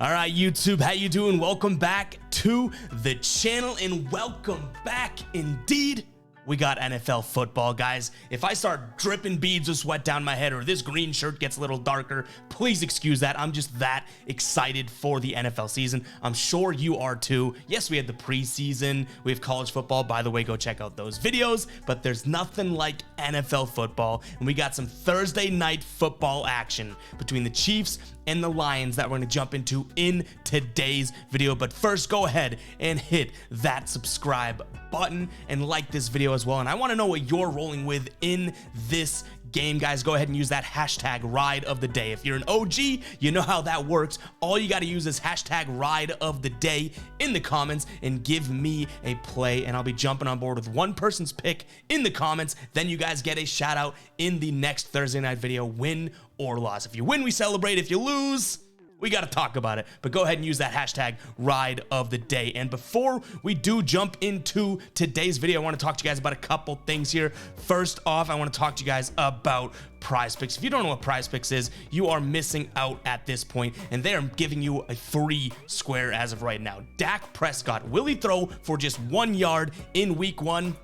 All right, YouTube, how you doing? Welcome back to the channel, and welcome back indeed. We got NFL football, guys. If I start dripping beads of sweat down my head or this green shirt gets a little darker, please excuse that. I'm just that excited for the NFL season. I'm sure you are too. Yes, we had the preseason. We have college football. By the way, go check out those videos. But there's nothing like NFL football. And we got some Thursday night football action between the Chiefs and the Lions that we're going to jump into in today's video. But first, go ahead and hit that subscribe button and like this video as well. And I want to know what you're rolling with in this game, guys. Go ahead and use that hashtag ride of the day. If you're an OG, you know how that works. All you got to use is hashtag ride of the day in the comments and give me a play, and I'll be jumping on board with one person's pick in the comments. Then you guys get a shout out in the next Thursday night video, win or loss. If you win, we celebrate. If you lose, we got to talk about it. But go ahead and use that hashtag ride of the day. And before we do jump into today's video, I want to talk to you guys about a couple things here. First off, I want to talk to you guys about Prize Picks. If you don't know what Prize Picks is, you are missing out at this point, and they are giving you a free square as of right now. Dak Prescott, will he throw for just 1 yard in week 1?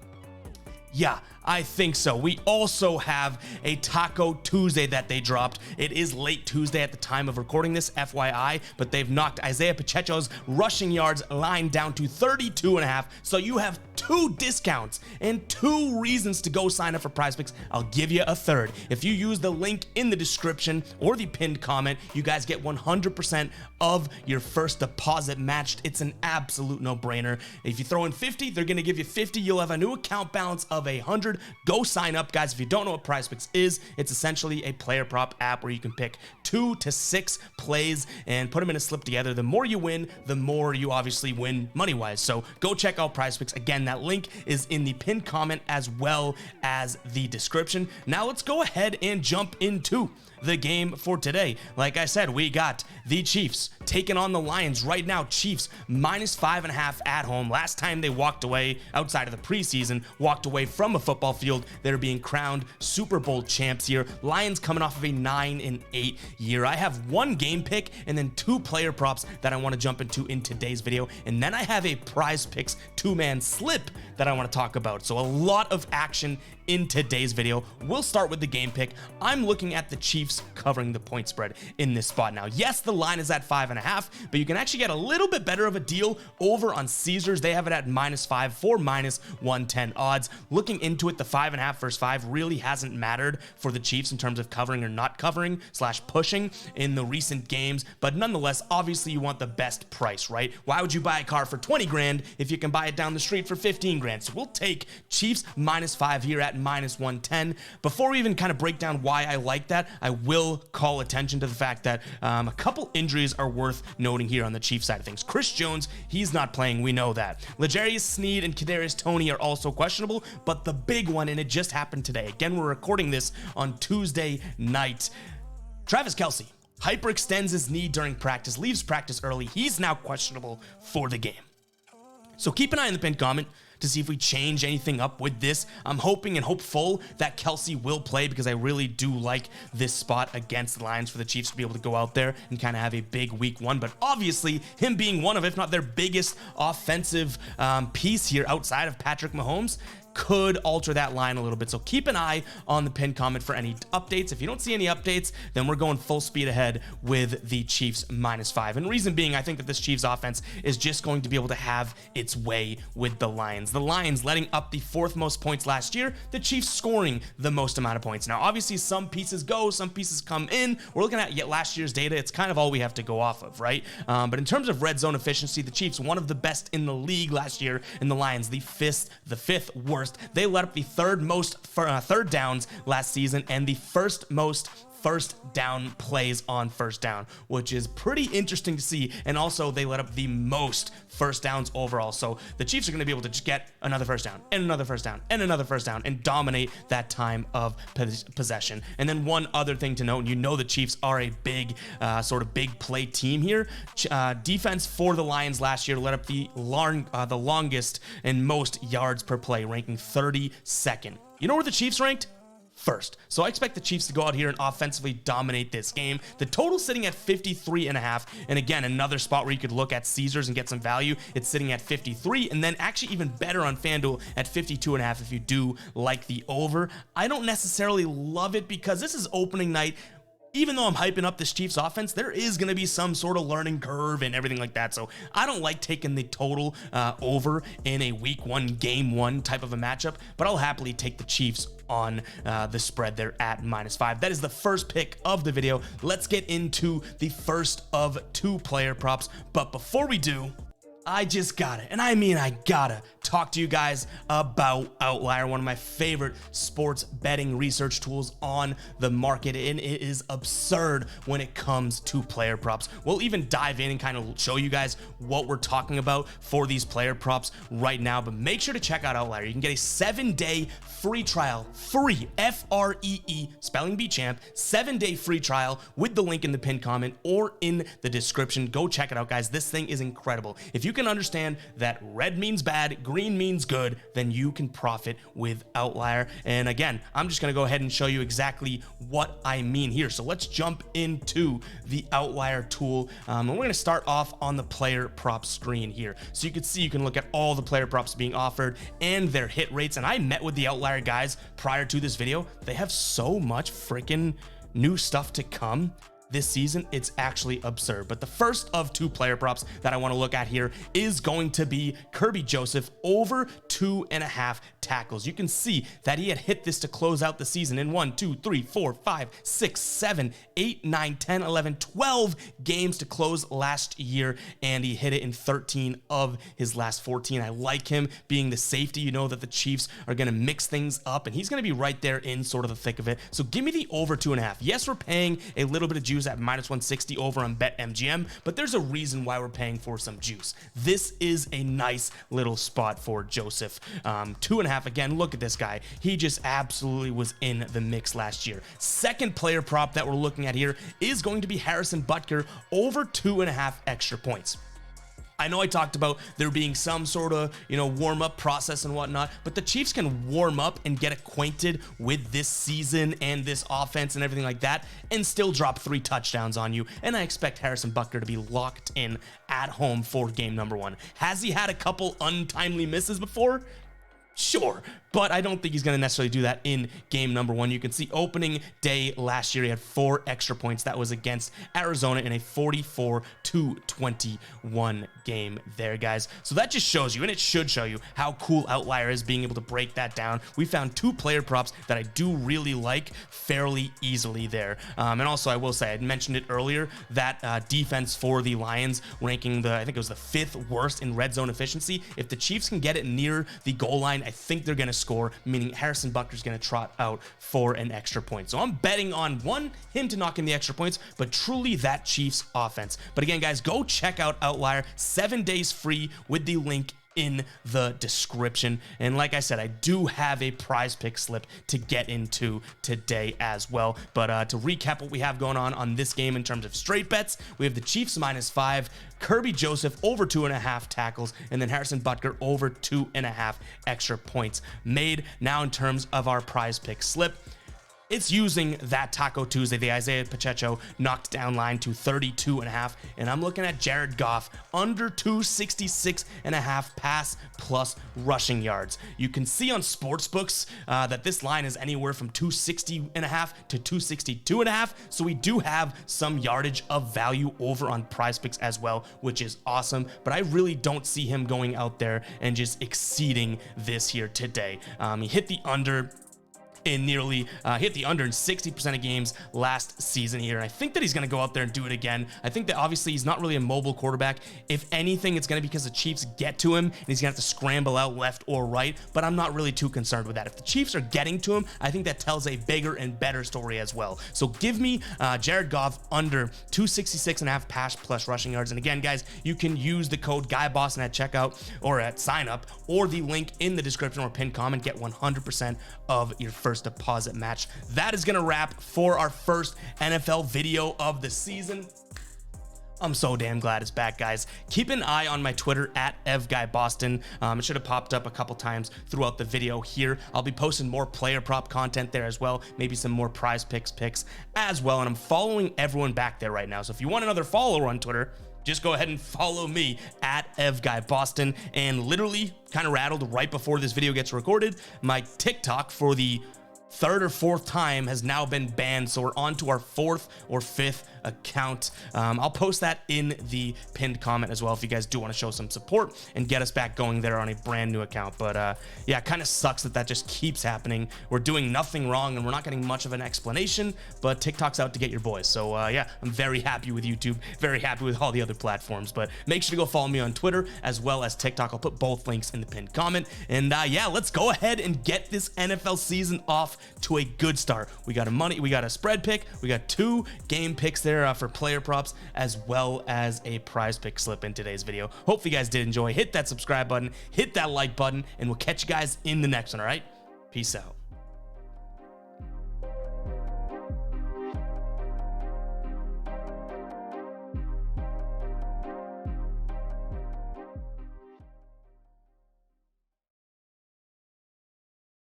Yeah, I think so. We also have a Taco Tuesday that they dropped. It is late Tuesday at the time of recording this, FYI, but they've knocked Isaiah Pacheco's rushing yards line down to 32.5. So you have 2 discounts and 2 reasons to go sign up for Prize Picks. I'll give you a third. If you use the link in the description or the pinned comment, you guys get 100% of your first deposit matched. It's an absolute no-brainer. If you throw in 50, they're going to give you 50. You'll have a new account balance of 100. Go sign up, guys. If you don't know what Prize Picks is, it's essentially a player prop app where you can pick 2 to 6 plays and put them in a slip together. The more you win, the more you obviously win money-wise. So go check out Prize Picks. Again, that link is in the pinned comment as well as the description. Now let's go ahead and jump into the game for today. Like I said, we got the Chiefs taking on the Lions right now. Chiefs -5.5 at home. Last time they walked away outside of the preseason, walked away from a football field, they're being crowned Super Bowl champs here. Lions coming off of a 9-8 year. I have 1 game pick and then 2 player props that I want to jump into in today's video. And then I have a Prize Picks 2-man slip that I want to talk about. So a lot of action in today's video. We'll start with the game pick. I'm looking at the Chiefs covering the point spread in this spot now. Yes, the line is at 5.5, but you can actually get a little bit better of a deal over on Caesars. They have it at -5 for -110 odds. Looking into it, the 5.5 versus 5 really hasn't mattered for the Chiefs in terms of covering or not covering / pushing in the recent games. But nonetheless, obviously you want the best price, right? Why would you buy a car for 20 grand if you can buy it down the street for 15 grand? So we'll take Chiefs -5 here at -110. Before we even kind of break down why I like that, I will call attention to the fact that a couple injuries are worth noting here on the Chiefs side of things. Chris Jones, he's not playing, we know that. L'Jarius Sneed and Kadarius Toney are also questionable, but the big one, and it just happened today. Again, we're recording this on Tuesday night. Travis Kelce hyperextends his knee during practice, leaves practice early. He's now questionable for the game. So keep an eye on the pinned comment to see if we change anything up with this. I'm hoping and hopeful that Kelce will play because I really do like this spot against the Lions for the Chiefs to be able to go out there and kind of have a big week 1. But obviously, him being one of, if not their biggest offensive piece here outside of Patrick Mahomes, could alter that line a little bit. So keep an eye on the pinned comment for any updates. If you don't see any updates, then we're going full speed ahead with the Chiefs -5. And reason being, I think that this Chiefs offense is just going to be able to have its way with the Lions. The Lions letting up the 4th most points last year, the Chiefs scoring the most amount of points. Now, obviously, some pieces go, some pieces come in. We're looking at yet last year's data. It's kind of all we have to go off of, right? But in terms of red zone efficiency, the Chiefs, one of the best in the league last year, and the Lions, the fifth worst. They let up the 3rd most third downs last season and the 1st most first down plays on first down, which is pretty interesting to see. And also they let up the most first downs overall. So the Chiefs are going to be able to just get another first down and another first down and another first down and dominate that time of possession. And then one other thing to note, you know the Chiefs are a big sort of big play team here. Defense for the Lions last year let up the longest and most yards per play, ranking 32nd. You know where the Chiefs ranked? first. So I expect the Chiefs to go out here and offensively dominate this game. The total sitting at 53.5. And again, another spot where you could look at Caesars and get some value. It's sitting at 53, and then actually even better on FanDuel at 52.5 if you do like the over. I don't necessarily love it because this is opening night. Even though I'm hyping up this Chiefs offense, there is going to be some sort of learning curve and everything like that. So I don't like taking the total over in a week 1, game 1 type of a matchup, but I'll happily take the Chiefs on the spread there at -5. That is the first pick of the video. Let's get into the first of 2 player props. But before we do, I just gotta, and I mean I gotta, talk to you guys about Outlier, one of my favorite sports betting research tools on the market, and it is absurd when it comes to player props. We'll even dive in and kind of show you guys what we're talking about for these player props right now, but make sure to check out Outlier. You can get a 7-day free trial, free, F-R-E-E, spelling bee champ, 7-day free trial with the link in the pinned comment or in the description. Go check it out, guys. This thing is incredible. If you can understand that red means bad, green means good, then you can profit with Outlier. And again, I'm just going to go ahead and show you exactly what I mean here. So let's jump into the Outlier tool. And we're going to start off on the player prop screen here. So you can see, you can look at all the player props being offered and their hit rates. And I met with the Outlier guys prior to this video. They have so much freaking new stuff to come this season. It's actually absurd. But the first of 2 player props that I want to look at here is going to be Kerby Joseph over 2.5 tackles. You can see that he had hit this to close out the season in 1, 2, 3, 4, 5, 6, 7, 8, 9, 10, 11, 12 games to close last year, and he hit it in 13 of his last 14. I like him being the safety. You know that the Chiefs are going to mix things up, and he's going to be right there in sort of the thick of it. So give me the over 2.5. Yes, we're paying a little bit of juice at -160 over on BetMGM, but there's a reason why we're paying for some juice. This is a nice little spot for Joseph. 2.5, again, look at this guy. He just absolutely was in the mix last year. Second player prop that we're looking at here is going to be Harrison Butker over 2.5 extra points. I know I talked about there being some sort of, warm-up process and whatnot, but the Chiefs can warm up and get acquainted with this season and this offense and everything like that and still drop 3 touchdowns on you. And I expect Harrison Butker to be locked in at home for game number 1. Has he had a couple untimely misses before? Sure, but I don't think he's going to necessarily do that in game number 1. You can see opening day last year, he had 4 extra points. That was against Arizona in a 44-21 game there, guys. So that just shows you, and it should show you, how cool Outlier is being able to break that down. We found 2 player props that I do really like fairly easily there. And also, I will say, I mentioned it earlier, that defense for the Lions ranking I think it was the 5th worst in red zone efficiency. If the Chiefs can get it near the goal line, I think they're going to score, meaning Harrison Butker's going to trot out for an extra point. So I'm betting on him to knock in the extra points, but truly that Chiefs offense. But again, guys, go check out Outlier, 7 days free with the link in the description. And like I said, I do have a prize pick slip to get into today as well. But to recap what we have going on this game in terms of straight bets, we have the Chiefs -5, Kerby Joseph over 2.5 tackles, and then Harrison Butker over 2.5 extra points made. Now in terms of our prize pick slip, it's using that Taco Tuesday, the Isaiah Pacheco knocked down line to 32.5, and I'm looking at Jared Goff under 266.5 pass plus rushing yards. You can see on sportsbooks that this line is anywhere from 260.5 to 262.5, so we do have some yardage of value over on Prize Picks as well, which is awesome, but I really don't see him going out there and just exceeding this here today. He hit the under in nearly hit the under in 60% of games last season here. And I think that he's going to go out there and do it again. I think that obviously he's not really a mobile quarterback. If anything, it's going to be because the Chiefs get to him and he's going to have to scramble out left or right, but I'm not really too concerned with that. If the Chiefs are getting to him, I think that tells a bigger and better story as well. So give me Jared Goff under 266.5 pass plus rushing yards. And again, guys, you can use the code GUYBOSSN at checkout or at sign up, or the link in the description or pinned comment. Get 100% of your first deposit match. That is going to wrap for our first NFL video of the season. I'm so damn glad it's back, guys. Keep an eye on my Twitter at EvGuyBoston. It should have popped up a couple times throughout the video here. I'll be posting more player prop content there as well, maybe some more prize picks as well. And I'm following everyone back there right now. So if you want another follower on Twitter, just go ahead and follow me at EvGuyBoston. And literally kind of rattled right before this video gets recorded, my TikTok for the third or fourth time has now been banned, so we're on to our fourth or fifth account. I'll post that in the pinned comment as well if you guys do want to show some support and get us back going there on a brand new account. But yeah, it kind of sucks that just keeps happening. We're doing nothing wrong and we're not getting much of an explanation, but TikTok's out to get your boys. So yeah, I'm very happy with YouTube, very happy with all the other platforms, but make sure to go follow me on Twitter as well as TikTok. I'll put both links in the pinned comment. And yeah, let's go ahead and get this NFL season off to a good start. We got a spread pick, we got 2 game picks there for player props, as well as a prize pick slip in today's video. Hopefully you guys did enjoy. Hit that subscribe button, hit that like button, and we'll catch you guys in the next one. All right, peace out.